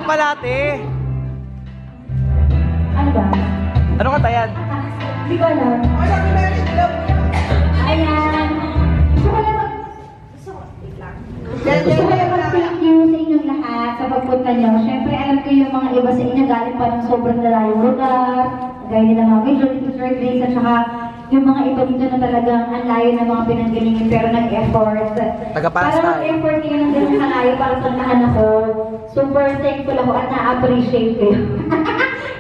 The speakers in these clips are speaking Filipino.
pala, ate. Ano ba? Ano kanta yan? Hindi ko alam. Ayan. Gusto ko lang mag-thank you sa inyong lahat sa pagpunta nyo. Siyempre, alam ko yung mga iba sa inyo galing pa ng sobrang lalayong lugar. Gaya nila mga Major, Tito Sir Grace, at saka yung mga iba dito na talagang ang layo ng mga pinanggalingin pero nag-effort. Taga-Pasay. Parang nag-effort kayo ng ganun kalayo para santahan ako. Super thankful ako at na-appreciate ko.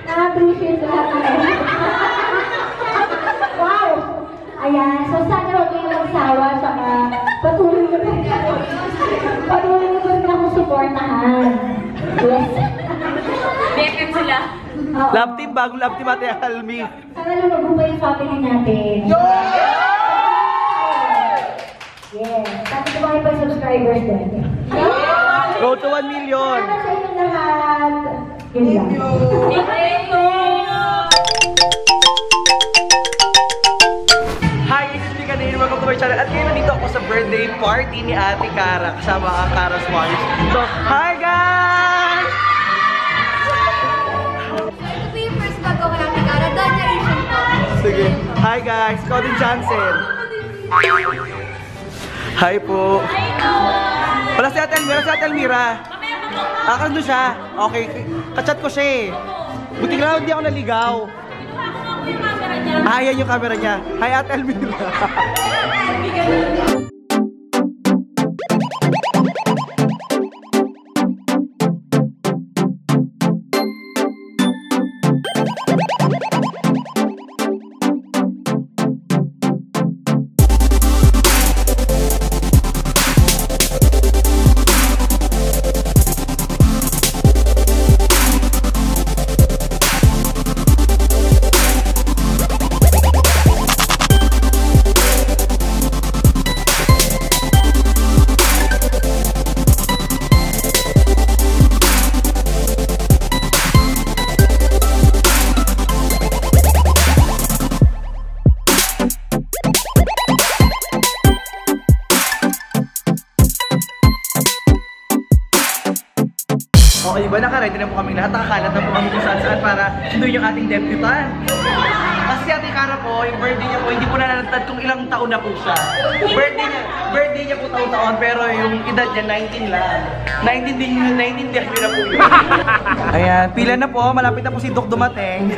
Na-appreciate ko lahat ng effort. Wow! Ayan, so sana huwag kayong magsawa, saka patuloy na rin akong supportahan. Yes. Bepip sila. Love team, bagong love team, ate Almi. Sana lumago pa yung family natin. Yes. Tapos ko kayo pa yung subscribers din. Road to 1 million. Sana sa inyong lahat. Yun lang. Hi, this is Mika Nain. Welcome to my channel. At ngayon nandito ako sa birthday party ni Ate Cara kasama ang Cara Swans. So, hi guys! Ito yung first bago ko lang ni Cara. The generation po. Sige. Hi guys, ikaw din Jansen. Hi po. Wala si Ate Elmira, si Ate Elmira. Akan doon siya. Okay, kachat ko siya eh. Buti lang hindi ako naligaw. Ah, yan yung camera niya. Hi, Ate Elmira. Okay, diba? Naka-ready na po kami lahat. Nakakalat na po kami kung saan-saan para sunduin yung ating debutant. Kasi si Ate Cara po, yung birthday niya po, hindi po nalalantad kung ilang taon na po siya. Birthday niya po taon-taon, pero yung edad niya 19 lang. 19 din na po yun. Ayan, pila na po. Malapit na po si Doc dumating.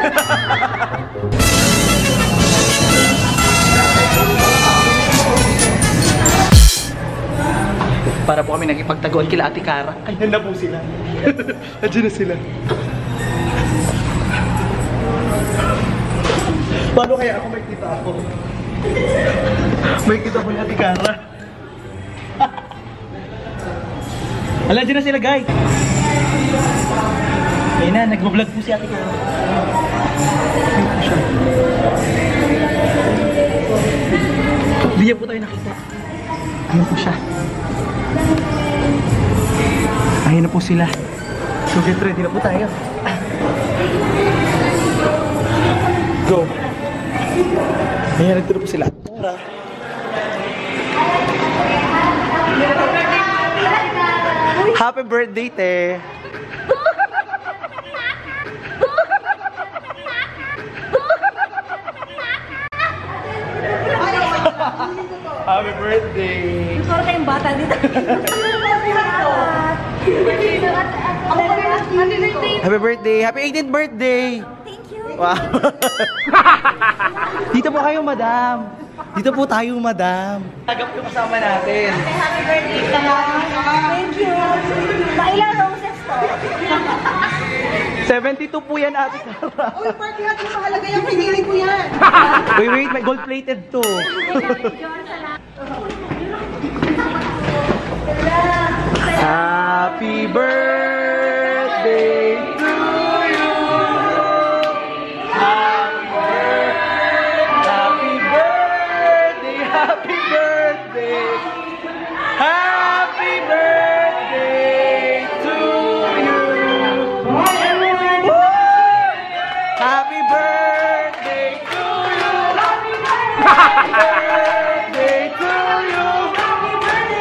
Para po kami nagipagtaguan kila Ate Cara. Ayan na po sila. Nandiyan na sila. Paano kaya ako may kita ako? May kita po ni Ate Cara. Alam, dyan na sila guys. Ayun na, nag-vlog po si Ate Cara. Ayun po siya. Hindi niya po tayo nakita. Ayun po siya. Ayun na po sila. So get ready na po tayo. Go. Ayan, nagturo po sila. Tara. Happy birthday, te. Happy birthday. Parang kayong bata dito. Happy birthday. Happy 18th birthday. Thank you. Wow. Dito po kayo, madam. Dito po tayo, madam. Tagap yung kasama natin. Happy birthday ka nga. Thank you. Mailang roses po. 72 po yan, Ate Cara. Uy, party hat mo mahalaga yung pinili ko yan. Wait, may gold-plated to. Happy birthday to you. Happy birthday, happy birthday. Happy birthday to you. Happy birthday to you. Happy birthday to you.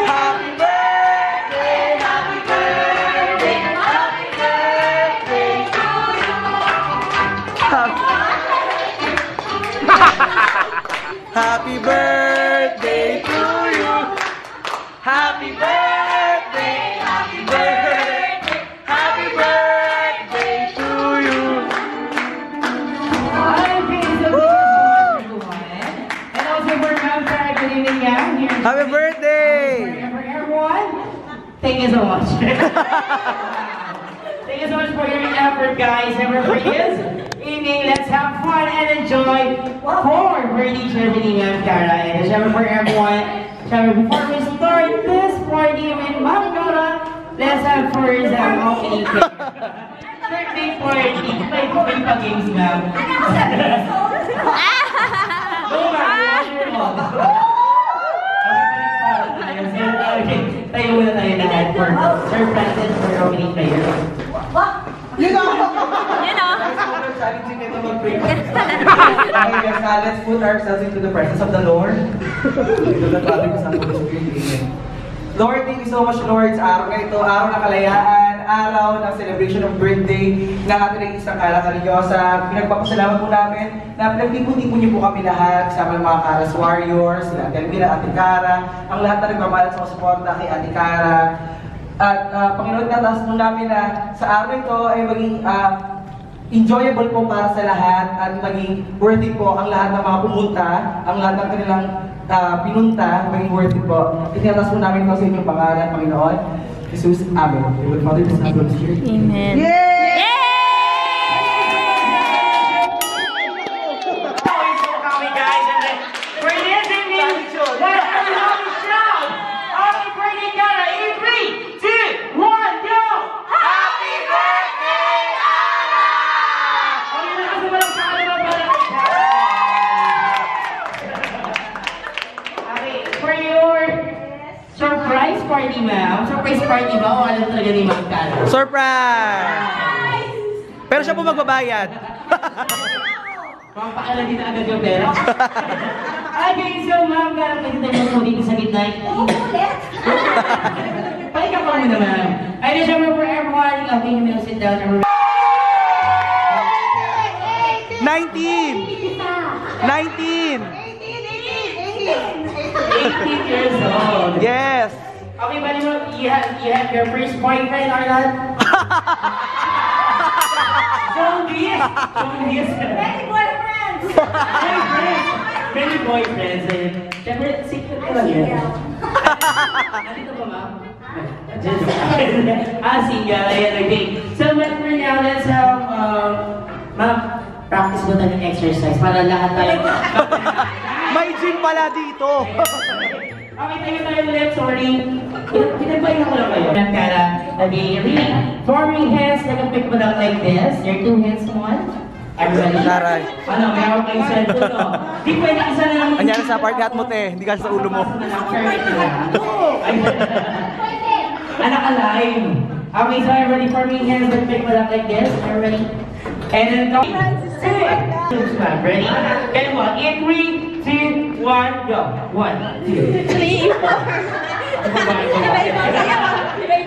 Happy birthday, happy birthday, happy birthday. Happy birthday to you. Happy birthday, happy birthday, happy birthday to you. And also for Ma'am Sarah, good evening, ma'am. Happy birthday! For everyone, thank you so much. Thank you so much for your effort, guys. Never forget this evening. Let's have fun and enjoy for birthday Germany, Ma'am Cara. And syempre for everyone, syempre before we start this party with Ma'am Cara, let's have first opening cake. Birthday party. May pa-games, ma'am. Go, ma'am. Okay, tayo muna tayo lahat for Sir Francis for opening prayer. You know? Challenging ito mag-pray. Okay, let's put ourselves into the presence of the Lord. Lord, thank you so much, Lord, sa araw na ito, araw ng kalayaan, araw ng celebration of birthday ng ating isang Kala-Karinyosa. Pinagpapasalamat po namin na pinagtipon-tipon niyo po kami lahat, kasama ng mga Karas Warriors, sila Delmira, Ate Cara, ang lahat na nagmamahal sa suporta kay Ate Cara. At Panginoon, tataas po namin na sa araw ito ay maging enjoyable po para sa lahat at maging worthy po ang lahat ng mga pumunta, ang lahat ng kanilang pinunta, maging worthy po. Itinatas po namin ito sa inyong pangalan, Panginoon. Jesus, Amen. With Father, the Son, and the Holy Spirit. Amen. Yay! Coming, guys, and then for this evening, let everyone shout! Happy birthday, Cara! In 3, 2, 1, go! Happy birthday, Cara! Okay, lakas mo lang sa kanila para kay Cara. Okay, for your surprise party, ma'am. Surprise party ba o alam talaga ni Ma'am Cara? Surprise! Pero siya po magbabayad. Mapakala din agad yung pera. Okay, so ma'am, garap na kita mo dito sa gitna. Paika pa muna, ma'am. Ay, syempre for everyone, okay, you may sit down. 19! 19! 18 years old. Yes! Okay, bali mo, you have your first boyfriend or not? Zombies! Zombies! Many boyfriends! Many boyfriends. Siyempre, secret ko lang yan. Nandito ba, ma'am? Single. Ayan, okay. So, but for now, let's have, ma'am, practice mo tayo ng exercise para lahat tayo. May gym pala dito! Okay, tayo ulit. Sorry. Pinagpahinga ko lang kayo. Cara, okay, really. Forming hands, nag-pick mo lang like this. Your two hands, come on. Everybody. Taray. Ano, mayroon kayong cellphone, no? Di pwede isa na lang. Anyari sa party hat mo, te. Hindi kasi sa ulo mo. Anak alive. Okay, so everybody, forming hands, nag-pick mo lang like this. Everybody. And then, come. Ready? And one. In 3, 2, 1, go. 1, 2, 3, 4.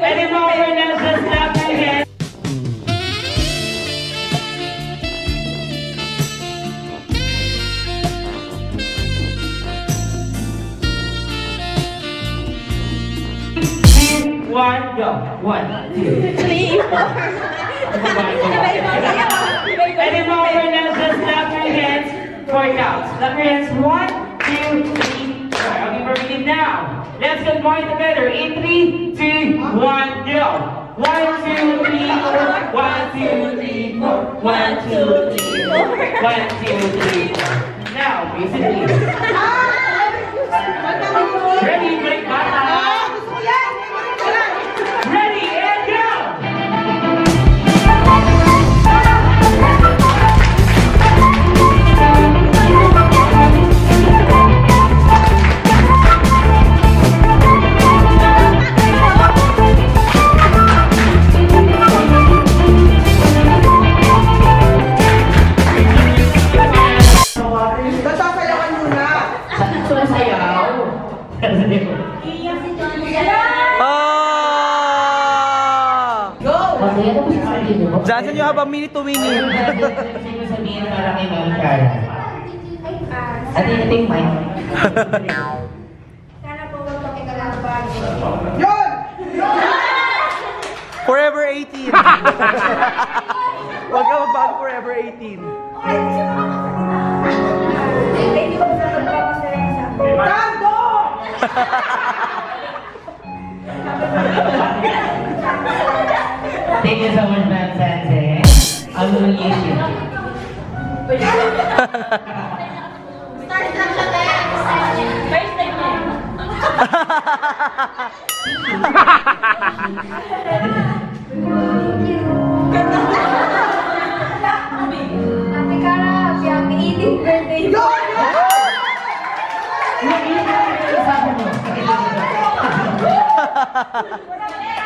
And then over now, just clap your hands. One, go. 1, 2, 3, 4. And then over now, just clap your hands for counts. Clap your hands. 1, 2, 3, 4. Okay, we're beginning now. Let's combine together. In 3, 2, 1, go. 1, 2, 3, 4. 1, 2, 3, 4. 1, 2, 3, 4. 1, 2, 3, 4. Now, basically. Ready, break bata. Ready, and go! Nagsasayawan muna. Sumasayaw. Johnson, you have a minute to minute. Sabihin para kay Ma'am Cara. At yung mic. Sana po huwag kami kalaban. Yun! Forever 18. Huwag ka magbago forever 18. Hindi ko na magpapasaya sa akin. Tando! Thank you so much, Ma'am Sensei. I will use you. Starstruck siya kaya. First time niya. Happy Kara, happy 18th birthday.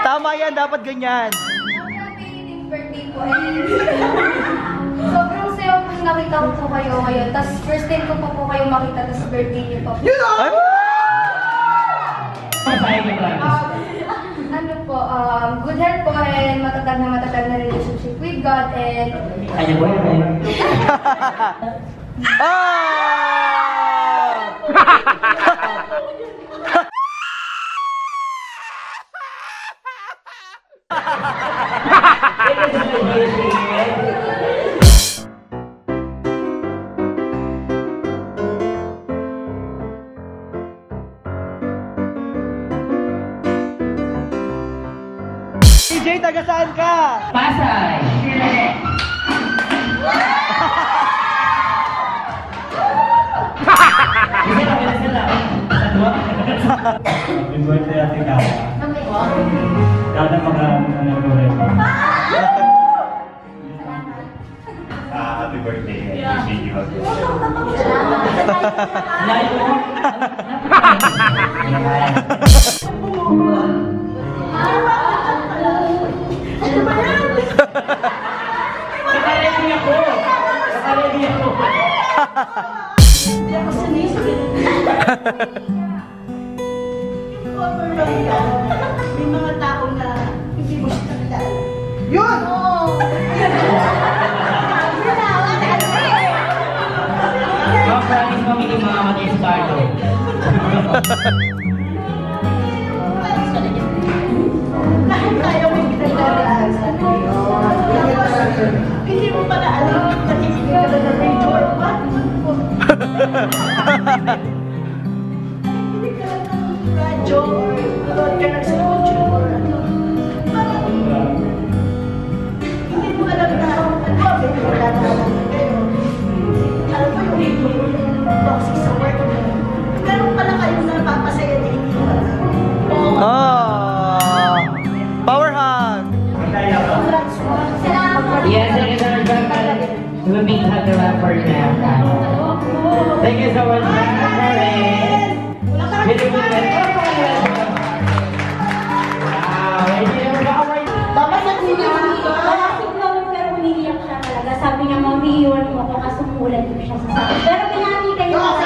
Tama yan, dapat ganyan. Happy 18th birthday po. Sobrang saya po nakita ko po kayo ngayon. Tapos first time ko pa po kayo makita. Tapos birthday niyo pa po. Ay! Ano po, good health po and matatag na relationship with God and Ano ba yun? Ah! TJ, taga saan ka? Pasay. Happy birthday, Ate Kara. Sana mga happy birthday. I appreciate you. Nakaredy ako. May mga tao na hindi mo siya kilala. Yun! Promise mo, hindi mga mag-start. Kahit tayo may pinagdadaan sa iyo. Hindi mo pala alam na nakikinig ka na ng radio or what? Hindi ka lang ng radyo or nanood ka lang sa YouTube or ano. Parang hindi mo alam na may pinagdadaan kayo. Alam mo yung toxic sa work mo. Meron pala kayong napapasaya na hindi mo alam. Ah! Power hug! Yes, thank you so much, Ma'am. We'll be hug around for now. Thank you so much, Ma'am. Dapat nag-video dito. Malapit naman pero umiiyak siya talaga. Sabi niya, Mami, iwan mo ako kasi umulan ko siya sa sabi. Pero pinati kayo kasi.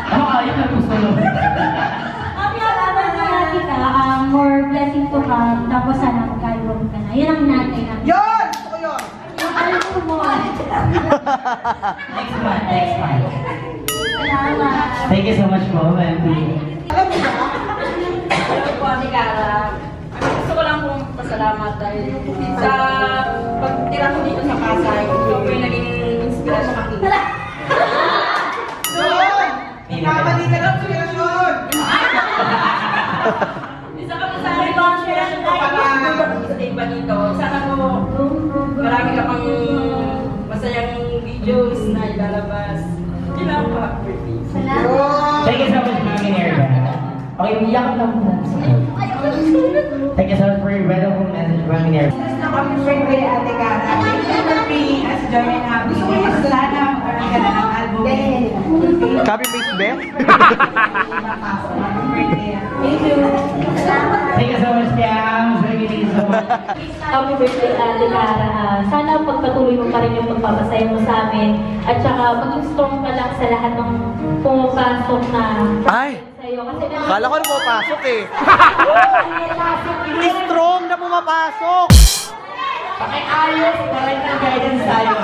Ano kayo na gusto mo? Pinati ka, more blessing to come. Tapos sana magkaiwan ka na. Yun ang natay namin. Yun! Gusto ko yun! Alam ko mo. Next month. Salamat. Thank you so much po, Ma'am. Hello po, Ate Kara. Gusto ko lang pong pasalamat dahil sa pagtira ko dito sa Pasay, ako yung naging inspirasyon sa akin. Yun! Kamali ka lang, inspirasyon! Isa ka sa akin mga inspirasyon ko para sa iba dito. Sana po marami ka pang masayang videos na ilalabas. Kailangan pa, birthday. Salamat. Thank you so much, Ma'am Minerva. Okay, umiyak lang po. Thank you so much for your wonderful message, Ma'am Minerva. Happy birthday, Ate Kara. Thank you for being us joy and happiness. Sana magkaroon ka na ng album. Copy-paste, be? Happy birthday. Thank you. Salamat. Thank you so much, Tiang. Thank you so much. Happy birthday, Ate Kara. Sana pagpatuloy mo pa rin yung pagpapasaya mo sa amin. At saka maging strong ka lang sa lahat ng pumapasok na Ay! sa'yo. Kasi Kala ko na pumapasok eh. Strong na pumapasok! Pakiayos, parental guidance tayo.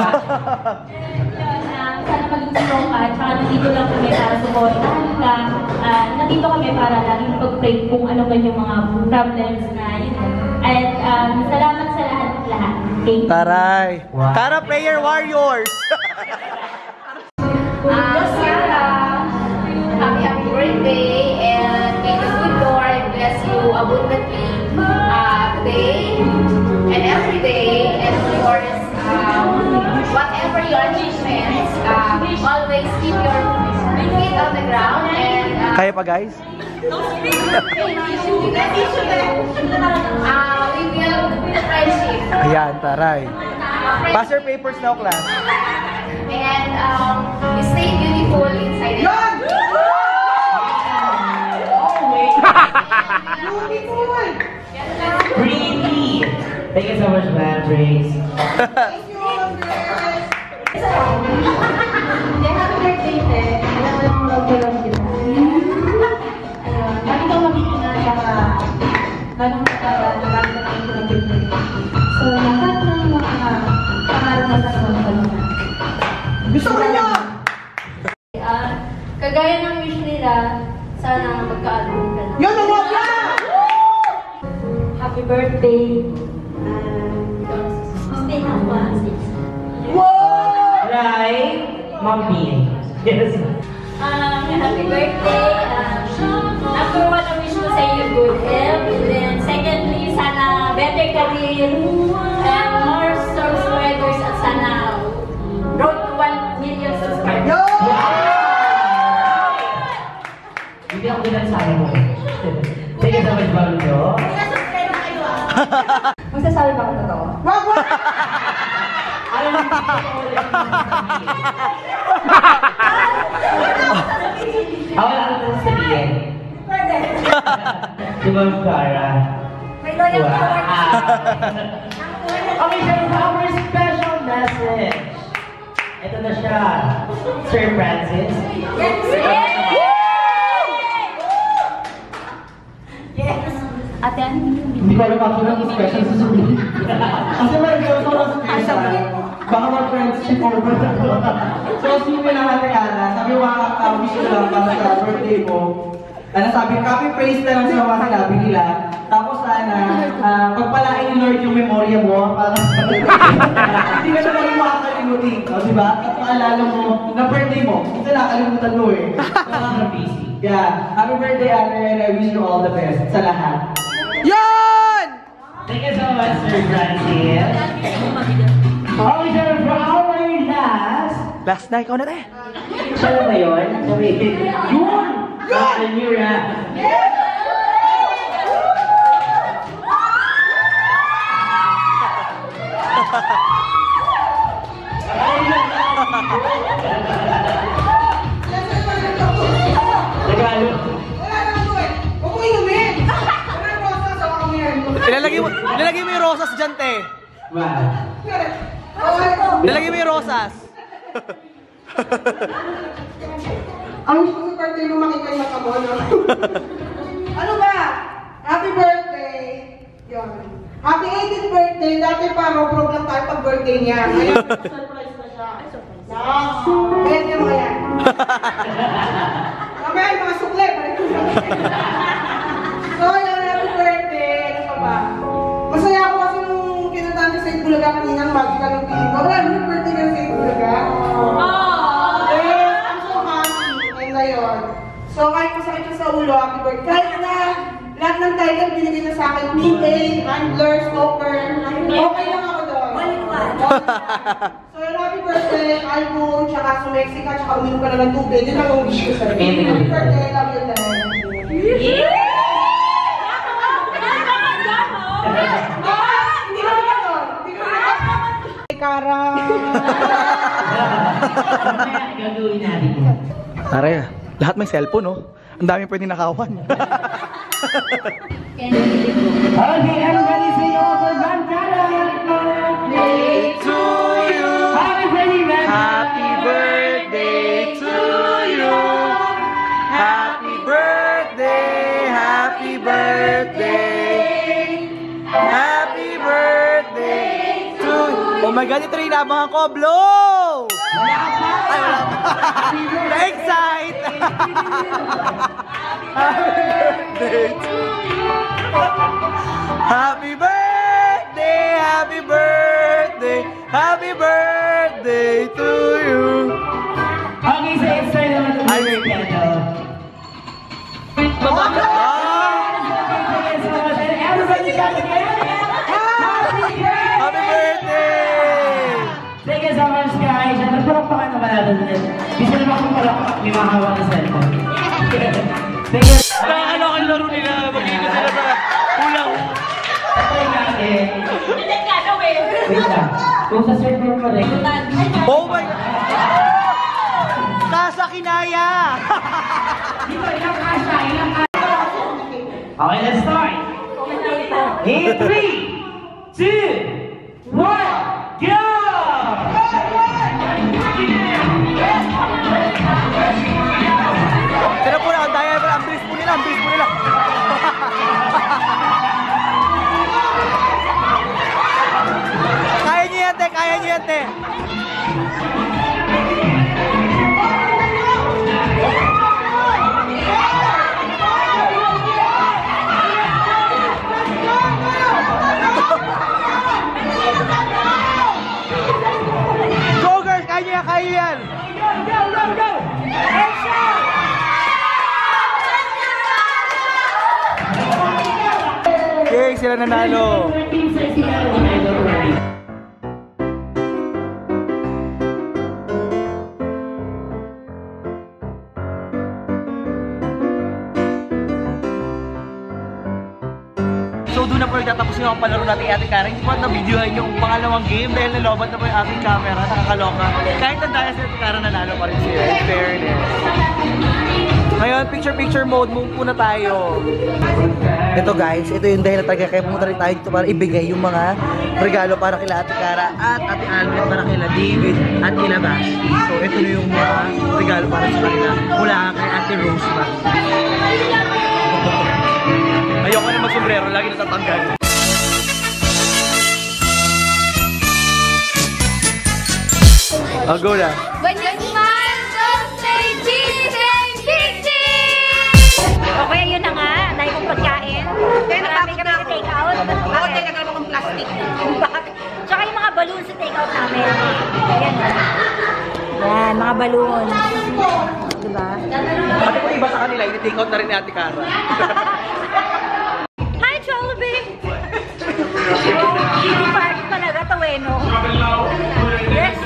Sana maging strong ka, tsaka nandito lang kami para supportahan ka. Nandito kami para laging pag-pray kung ano man yung mga problems na yun. At salamat sa lahat. Thank you. Taray. Kara Prayer Warriors. Sarah, happy birthday, and may the good Lord bless you abundantly today and every day, and of course, whatever your achievements, always keep your feet on the ground and Kaya pa guys? we will friendship. Ayan, taray. Pass your papers now, class. And stay beautiful inside it. Breathe. Thank you so much, Patrice. Thank you, girls. Happy birthday, Te. Alam mo lang love kita. Ayun, lagi kang makikingan saka ganun katagal, lagi na kayo pinag-birthday. So, lahat ng mga pangalan na sa mga baluna. Gusto ko niya! Kagaya ng wish nila, sana magka-album ka na. Yun, nawag na! Happy birthday. Stay happy. Wow! Right? Mommy. Yes. Happy birthday. Number one, I wish ko sa iyo good health. And then secondly, sana better career and more subscribers at sana road to 1 million subscribers. Yo! Hindi ako pinansabi mo. Thank you so much, Bagyo. Pinasubscribe na kayo ah. Magsasabi ba ko totoo? Wag, wag! Alam mo, hindi ko ulit. Wala ko sabihin. Pwede. Di ba, Cara? May loyal Wow. support. Okay, so our special message. Ito na siya. Sir Francis. Ate, Hindi ko alam actually ang special sasabihin. Kasi may girls ako sa special. Baka mag-friendship over na ko. So, sipin lang natin Ana, sabi wish ko lang para sa birthday mo. Ano sabi, copy paste na lang sa mga sinabi nila. Tapos sana, pagpalain ni Lord yung memorya mo para hindi ka na lang makakalimutin. O, diba? At maalala mo na birthday mo. Kasi nakalimutan mo eh. Yeah, happy birthday Ate, and I wish you all the best sa lahat. Yan! Thank you so much, Sir Francis. Okay, sir, for our last. Last na, ikaw na tayo. Siya na ba yun? Sabihin. Yun! Yun! Anura. Regalo. Wala na ako eh. Huwag mo inumin. Wala na ako sa ako ngayon. Ilalagay mo yung rosas dyan, te. Wow. Ilalagay mo yung rosas. Ang gusto ko sa birthday mo makita yung mata mo, no? Ano ba? Happy birthday! Yun. Happy 18th birthday! Dati pa, rob lang tayo pag birthday niya. Ngayon, surprise na siya. Bete mo yan. Mamaya, yung mga sukle. So, yun, happy birthday. Ano pa ba? Masaya ako kasi nung kinuntahan ko sa Itbulaga kanina, magical yung piling ko. Wala, happy birthday ka sa Itbulaga. Yes, I'm so happy. Ayun na yun. So, kahit masakit yung sa ulo, happy birthday. Kahit na lahat ng title binigay na sa akin, PA, handler, smoker, okay lang ako doon. So, happy birthday, album, tsaka sumeksi ka, tsaka uminom ka na ng tubig. Yun lang ang wish ko sa'yo. Happy birthday, love you, Tay. Hindi ko na yun. Kara. Gagawin natin yun. Tara, lahat may cellphone, no? Ang daming pwedeng nakawan. Okay, everybody say also John Cara. Birthday to you. Happy birthday, man. Happy birthday to you. Happy birthday, happy birthday. Happy birthday my God, ito rin inabangan ko. Blow! Wala pa! Ay, wala pa. Na-excite! Happy birthday! Happy birthday! Happy birthday to you! Okay, so it's time naman to Ay, the candle. Everybody shout again! Happy birthday! Thank you so much, guys. Nagpalakpakan naman natin din. Bisa naman kung palakpak, may makahawa na cellphone. Thank you. Nakakalokan laro nila. Mag-iingat sila sa ulang. Try natin. Wait lang. Kung sa server mo rin. Oh my God! Nasa kinaya! Dito, ilang kasha, ilang kasha. Okay, let's start. In 3, 2, 1, go! Tira po na, ang daya, ang bilis po nila, ang bilis po nila. Kaya niyo yan, te, kaya niyo yan, te. Go, girls, kaya niyo yan, kaya niyo yan. Okay, sila nanalo. So doon na po nagtatapos yung palaro natin Ate Kara. Hindi po at na-videohan yung pangalawang game dahil nalobat na po yung aking camera. Nakakaloka. Kahit ang daya si Ate Kara, nanalo pa rin siya. In fairness. Ngayon, picture-picture mode muna tayo. Ito guys, ito yung dahil na talaga kaya pumunta rin tayo dito para ibigay yung mga regalo para kila Ate Kara at Ate Alvin, para kila David at kila Basti. So ito na yung mga regalo para sa kanila mula kay Ate Rosma. Ayoko na mag-sombrero, lagi natatanggal. Go na. When you smile, don't say cheese and Okay, yun na nga. Dahil kong pagkain. Marami kami na take out. Oo, teka, nagkaroon akong plastic. Tsaka yung mga balloon sa take out namin. Ayan. Yan, mga balloon. Diba? Pati kung iba sa kanila, ini-take out na rin ni Ate Kara. Hi, Jollibee! Hindi party talaga to eh, no? Yes!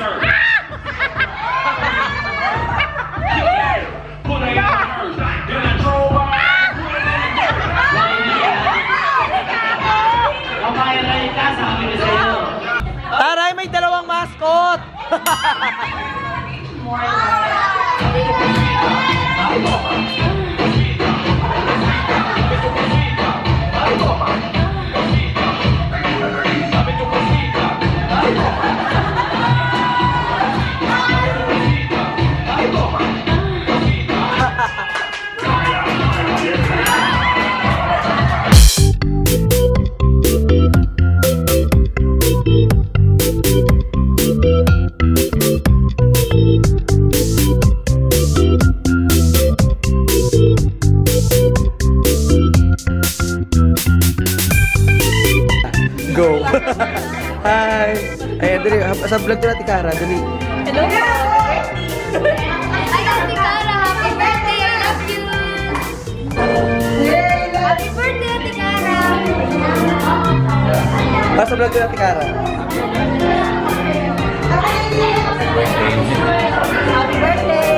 Taray, may dalawang mascot! Go! Hi! Ayan, dali. Sa vlog na Ate Kara, dali. Hello po! Ay, Ate Kara! Happy birthday! I love you! Happy birthday, Ate Kara! Sa vlog na Ate Kara. Happy birthday!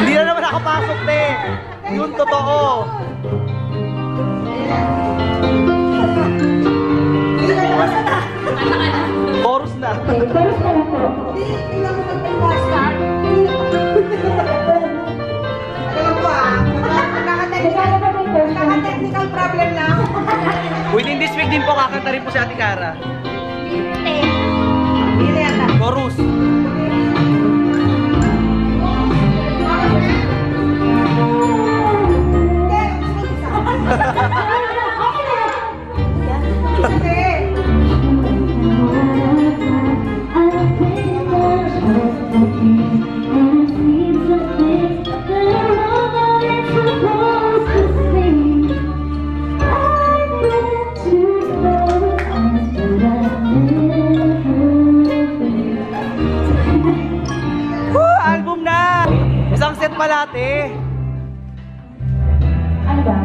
Hindi na naman nakapasok, te. Yun totoo. Chorus na. Okay, chorus na lang po. Alam ko Magkano ba may question? technical problem lang. Within this week din po kakanta rin po si Ate Kara. Hindi yata. Chorus. Album na! Isang set malate. Ano ba?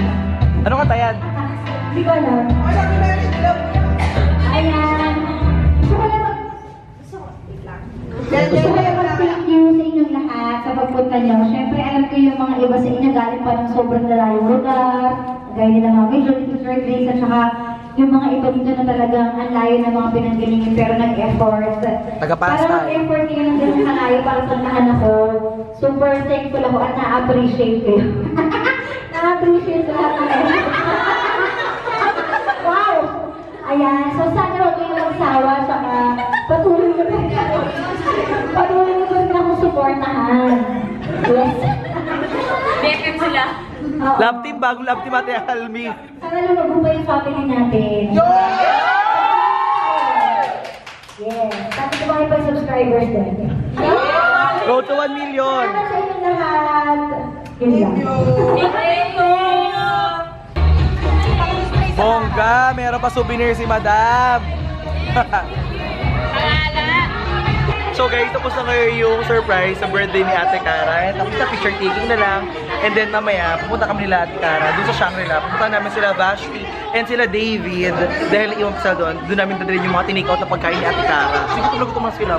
Ano kanta yan? Hindi ko alam. Ayan. Gusto ko lang mag-thank you sa inyong lahat sa pagpunta nyo. Siyempre, alam ko yung mga iba sa inyo galing pa ng sobrang lalayong lugar. Gaya nila mga visual teacher Grace at saka yung mga iba dito na talagang ang layo ng mga pinanggalingin pero nag-effort. Taga-Pasay. Parang effort nila ng ganun kalayo para puntahan ako. Super thankful ako at na-appreciate ko. Na-appreciate ko lahat ng wow! Ayan, so sana huwag kayong magsawa saka patuloy na rin akong supportahan. Yes. Bekit sila. Oo. Love team, bagong love team Ate Almi. Sana lumago pa yung family natin. Yes. Tapos ko mga ibang subscribers din. Go to 1 million. Sana sa inyo lahat. Yun lang. Bongga, meron pa souvenir si Madam. So guys, tapos na ngayon yung surprise sa birthday ni Ate Cara. Tapos na picture taking na lang. And then mamaya, pupunta kami nila Ate Cara doon sa Shangri-La. Pupunta namin sila Vashti and sila David. Dahil iwan sa doon namin dadalhin yung mga tinake out na pagkain ni Ate Cara. Sige, tulog ito mga sila.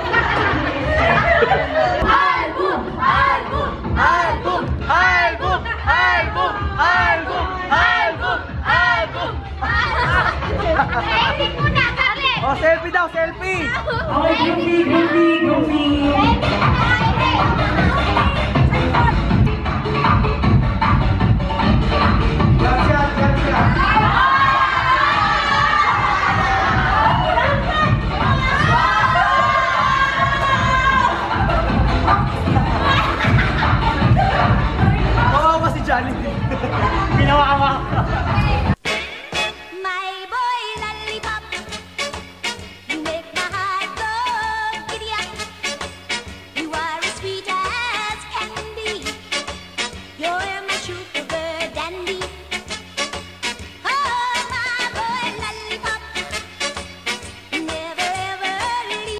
Album! Album! Album! Album! Album! Album! Album! Album! Selfie muna, kami! Oh, selfie daw, selfie! Okay, groupie, groupie, groupie.